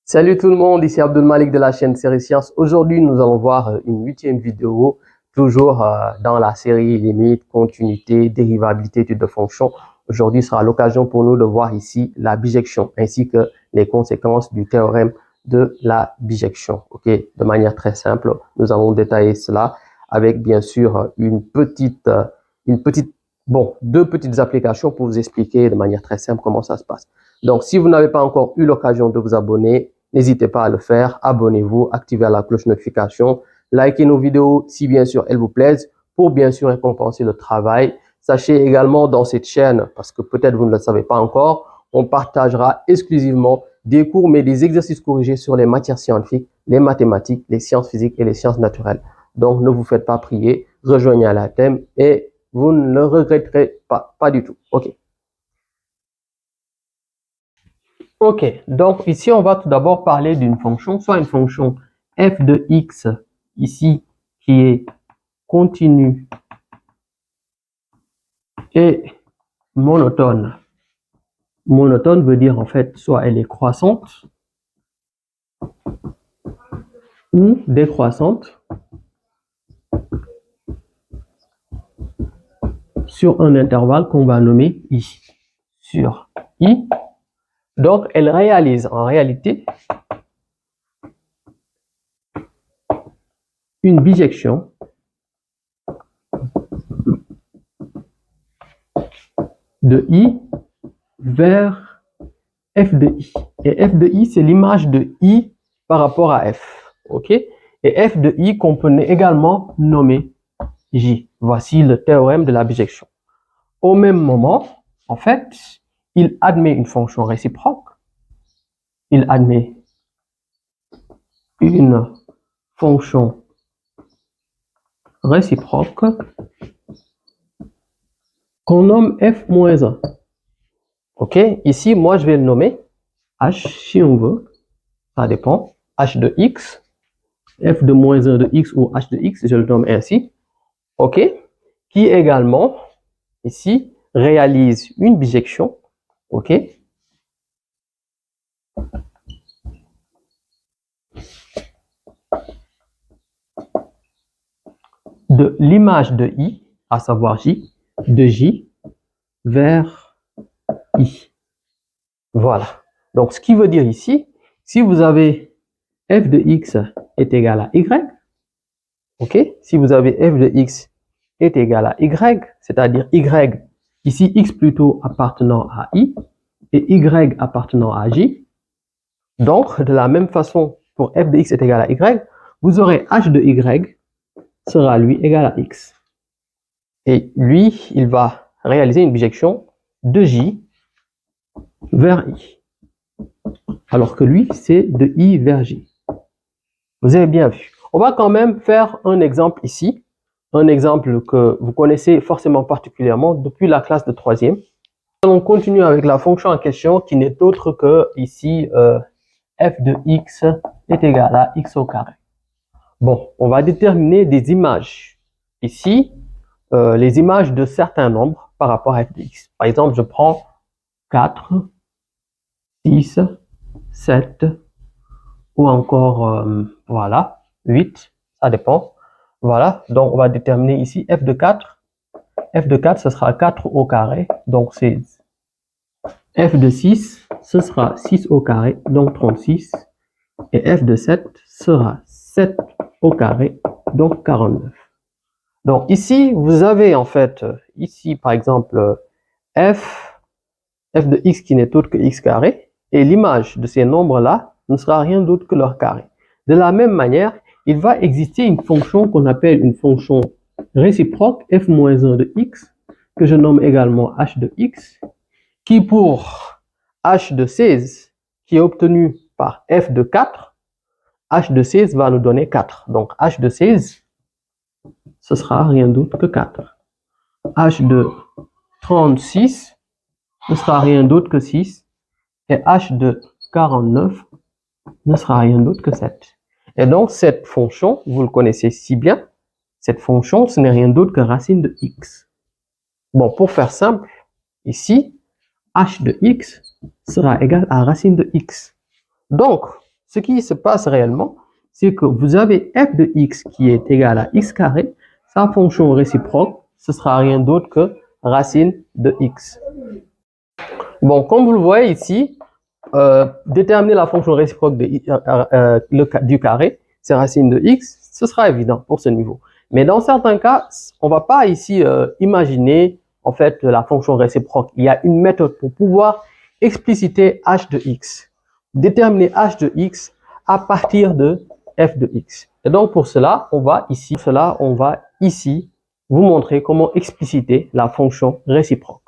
Salut tout le monde, ici Abdul Malik de la chaîne Série Sciences. Aujourd'hui, nous allons voir une 8e vidéo, toujours dans la série limites, continuité, dérivabilité, études de fonctions. Aujourd'hui sera l'occasion pour nous de voir ici la bijection ainsi que les conséquences du théorème de la bijection. Ok, de manière très simple, nous allons détailler cela avec bien sûr deux petites applications pour vous expliquer de manière très simple comment ça se passe. Donc, si vous n'avez pas encore eu l'occasion de vous abonner, n'hésitez pas à le faire. Abonnez-vous, activez la cloche notification, likez nos vidéos si bien sûr elles vous plaisent pour bien sûr récompenser le travail. Sachez également dans cette chaîne, parce que peut-être vous ne le savez pas encore, on partagera exclusivement des cours mais des exercices corrigés sur les matières scientifiques, les mathématiques, les sciences physiques et les sciences naturelles. Donc ne vous faites pas prier, rejoignez la thème et vous ne le regretterez pas du tout. Ok. Ok, donc ici, on va tout d'abord parler d'une fonction, soit une fonction f de x, ici, qui est continue et monotone. Monotone veut dire, en fait, soit elle est croissante ou décroissante sur un intervalle qu'on va nommer i. Sur i, donc elle réalise en réalité une bijection de i vers f de i. Et f de i, c'est l'image de i par rapport à f. Ok? Et f de i qu'on peut également nommer j. Voici le théorème de la bijection. Au même moment, en fait, il admet une fonction réciproque. Il admet une fonction réciproque qu'on nomme f moins 1. Ok? Ici, moi, je vais le nommer h si on veut. Ça dépend. H de x. F de moins 1 de x ou h de x, je le nomme ainsi. Ok? Qui également, ici, réalise une bijection. Ok? De l'image de i, à savoir j, de j vers i. Voilà. Donc, ce qui veut dire ici, si vous avez f de x est égal à y, ok? Si vous avez f de x est égal à y, c'est-à-dire y, ici x plutôt appartenant à i, et y appartenant à j. Donc, de la même façon, pour f de x est égal à y, vous aurez h de y sera lui égal à x. Et lui, il va réaliser une bijection de j vers i. Alors que lui, c'est de i vers j. Vous avez bien vu. On va quand même faire un exemple ici. Un exemple que vous connaissez forcément particulièrement depuis la classe de 3e. On continue avec la fonction en question qui n'est autre que ici f de x est égal à x au carré. Bon, on va déterminer des images. Ici, les images de certains nombres par rapport à f de x. Par exemple, je prends 4, 6, 7 ou encore, voilà, 8, ça dépend. Voilà, donc on va déterminer ici f de 4. F de 4, ce sera 4 au carré, donc 16. F de 6, ce sera 6 au carré, donc 36. Et f de 7 sera 7 au carré, donc 49. Donc ici, vous avez en fait, ici par exemple, f de x qui n'est autre que x carré, et l'image de ces nombres-là ne sera rien d'autre que leur carré. De la même manière, il va exister une fonction qu'on appelle une fonction réciproque, f-1 de x, que je nomme également h de x, qui pour h de 16, qui est obtenu par f de 4, h de 16 va nous donner 4. Donc h de 16, ce sera rien d'autre que 4. H de 36 ne sera rien d'autre que 6. Et h de 49 ne sera rien d'autre que 7. Et donc cette fonction, vous le connaissez si bien, cette fonction, ce n'est rien d'autre que racine de x. Bon, pour faire simple, ici, h de x sera égal à racine de x. Donc, ce qui se passe réellement, c'est que vous avez f de x qui est égal à x carré. Sa fonction réciproque, ce sera rien d'autre que racine de x. Bon, comme vous le voyez ici, déterminer la fonction réciproque du carré, c'est racine de x, ce sera évident pour ce niveau. Mais dans certains cas, on ne va pas ici imaginer en fait la fonction réciproque. Il y a une méthode pour pouvoir expliciter h de x. Déterminer h de x à partir de f de x. Et donc pour cela, on va ici vous montrer comment expliciter la fonction réciproque.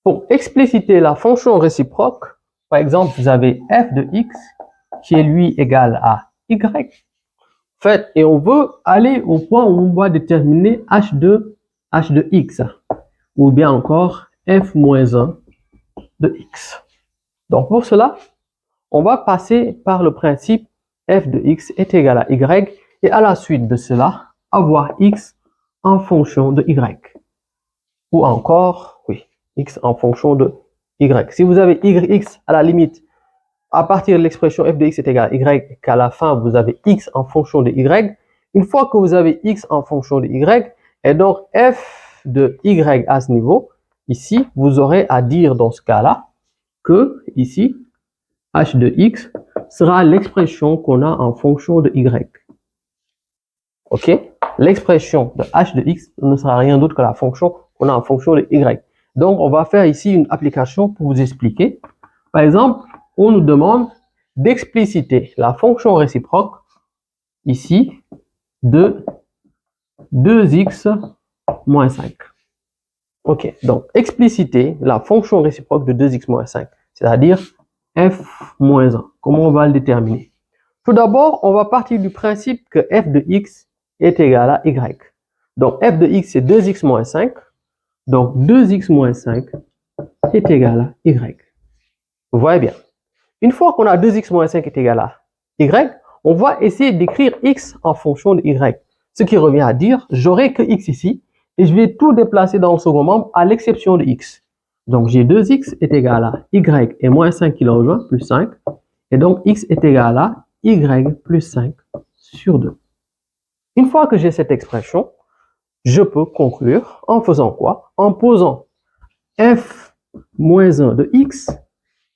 Pour expliciter la fonction réciproque, par exemple, vous avez f de x qui est lui égal à y. En fait, et on veut aller au point où on va déterminer h de x, ou bien encore f moins 1 de x. Donc pour cela, on va passer par le principe f de x est égal à y, et à la suite de cela, avoir x en fonction de y. Ou encore, oui, x en fonction de y. Si vous avez yx à la limite, à partir de l'expression f de x est égal à y, qu'à la fin vous avez x en fonction de y, une fois que vous avez x en fonction de y, et donc f de y à ce niveau, ici, vous aurez à dire dans ce cas-là que, ici, h de x sera l'expression qu'on a en fonction de y. Ok? L'expression de h de x ne sera rien d'autre que la fonction qu'on a en fonction de y. Donc, on va faire ici une application pour vous expliquer. Par exemple, on nous demande d'expliciter la fonction réciproque, ici, de 2x moins 5. Ok, donc expliciter la fonction réciproque de 2x moins 5, c'est-à-dire f moins 1. Comment on va le déterminer? Tout d'abord, on va partir du principe que f de x est égal à y. Donc f de x c'est 2x moins 5. Donc 2x moins 5 est égal à y. Vous voyez bien. Une fois qu'on a 2x moins 5 est égal à y, on va essayer d'écrire x en fonction de y. Ce qui revient à dire, j'aurai que x ici, et je vais tout déplacer dans le second membre à l'exception de x. Donc j'ai 2x est égal à y et moins 5 qui le rejoint, plus 5. Et donc x est égal à y plus 5 sur 2. Une fois que j'ai cette expression, je peux conclure en faisant quoi? En posant f moins 1 de x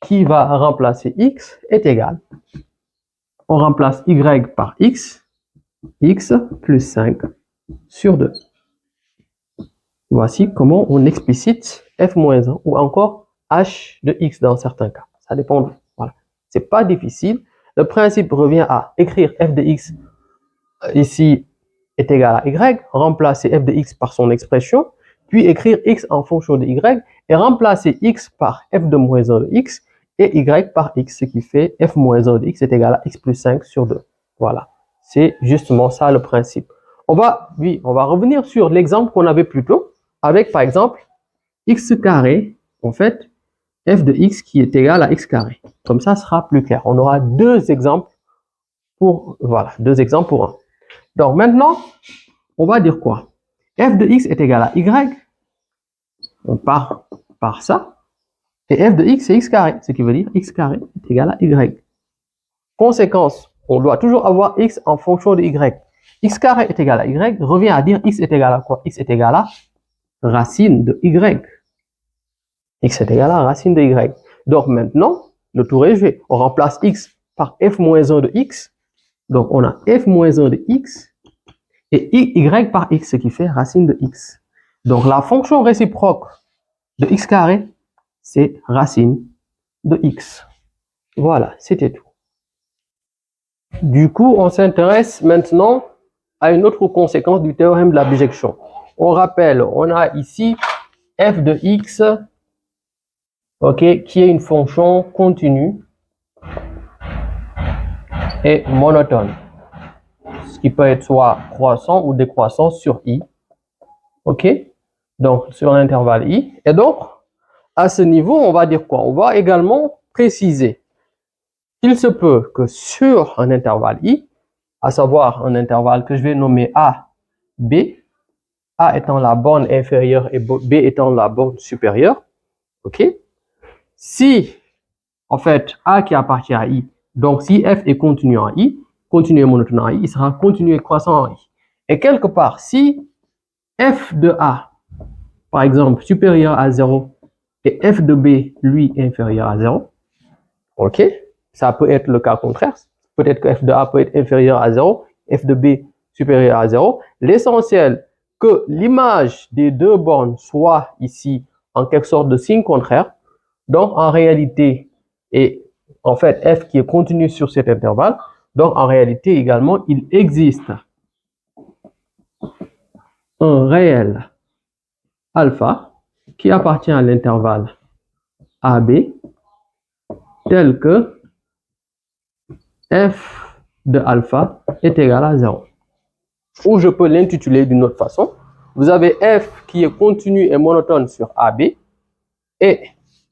qui va remplacer x est égal. On remplace y par x plus 5 sur 2. Voici comment on explicite f moins 1 ou encore h de x dans certains cas. Ça dépend de vous. Voilà. C'est pas difficile. Le principe revient à écrire f de x ici est égal à y, remplacer f de x par son expression, puis écrire x en fonction de y et remplacer x par f de moins 1 de x et y par x, ce qui fait f moins 1 de x est égal à x plus 5 sur 2. Voilà, c'est justement ça le principe. On va revenir sur l'exemple qu'on avait plus tôt, avec par exemple x carré, en fait, f de x qui est égal à x carré. Comme ça sera plus clair. On aura deux exemples pour un. Donc maintenant, on va dire quoi? F de x est égal à y. On part par ça. Et f de x, c'est x carré. Ce qui veut dire x carré est égal à y. Conséquence, on doit toujours avoir x en fonction de y. X carré est égal à y revient à dire x est égal à quoi? X est égal à racine de y. X est égal à racine de y. Donc maintenant, le tour est joué. On remplace x par f moins 1 de x. Donc on a f moins 1 de x et y par x, ce qui fait racine de x. Donc la fonction réciproque de x carré, c'est racine de x. Voilà, c'était tout. Du coup, on s'intéresse maintenant à une autre conséquence du théorème de la bijection. On rappelle, on a ici f de x, qui est une fonction continue et monotone. Ce qui peut être soit croissant ou décroissant sur i. Ok? Donc, sur l'intervalle i. Et donc, à ce niveau, on va dire quoi? On va également préciser qu'il se peut que sur un intervalle i, à savoir un intervalle que je vais nommer a, b, a étant la borne inférieure et b étant la borne supérieure, ok? Si, en fait, a qui appartient à i Donc, si f est continu en i, continu et monotone en i, il sera continu et croissant en i. Et quelque part, si f de a, par exemple, supérieur à 0, et f de b, lui, inférieur à 0, ok, ça peut être le cas contraire. Peut-être que f de a peut être inférieur à 0, f de b supérieur à 0. L'essentiel, que l'image des deux bornes soit ici en quelque sorte de signe contraire. Donc, en réalité, et en fait, f qui est continu sur cet intervalle. Donc, en réalité, également, il existe un réel alpha qui appartient à l'intervalle AB tel que f de alpha est égal à 0. Ou je peux l'intituler d'une autre façon. Vous avez f qui est continu et monotone sur AB et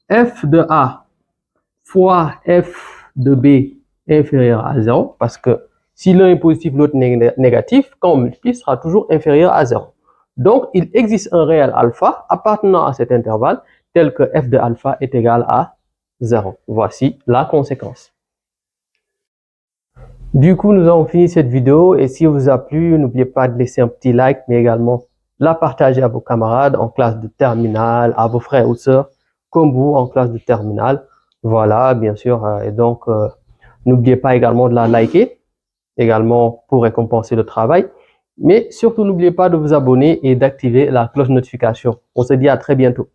f de A fois f de B inférieur à 0 parce que si l'un est positif, l'autre négatif, quand on multiplie, sera toujours inférieur à 0. Donc, il existe un réel alpha appartenant à cet intervalle tel que f de alpha est égal à 0. Voici la conséquence. Du coup, nous avons fini cette vidéo et si elle vous a plu, n'oubliez pas de laisser un petit like, mais également la partager à vos camarades en classe de terminale, à vos frères ou sœurs comme vous en classe de terminale. Voilà, bien sûr. Et donc, n'oubliez pas également de la liker, également pour récompenser le travail. Mais surtout, n'oubliez pas de vous abonner et d'activer la cloche de notification. On se dit à très bientôt.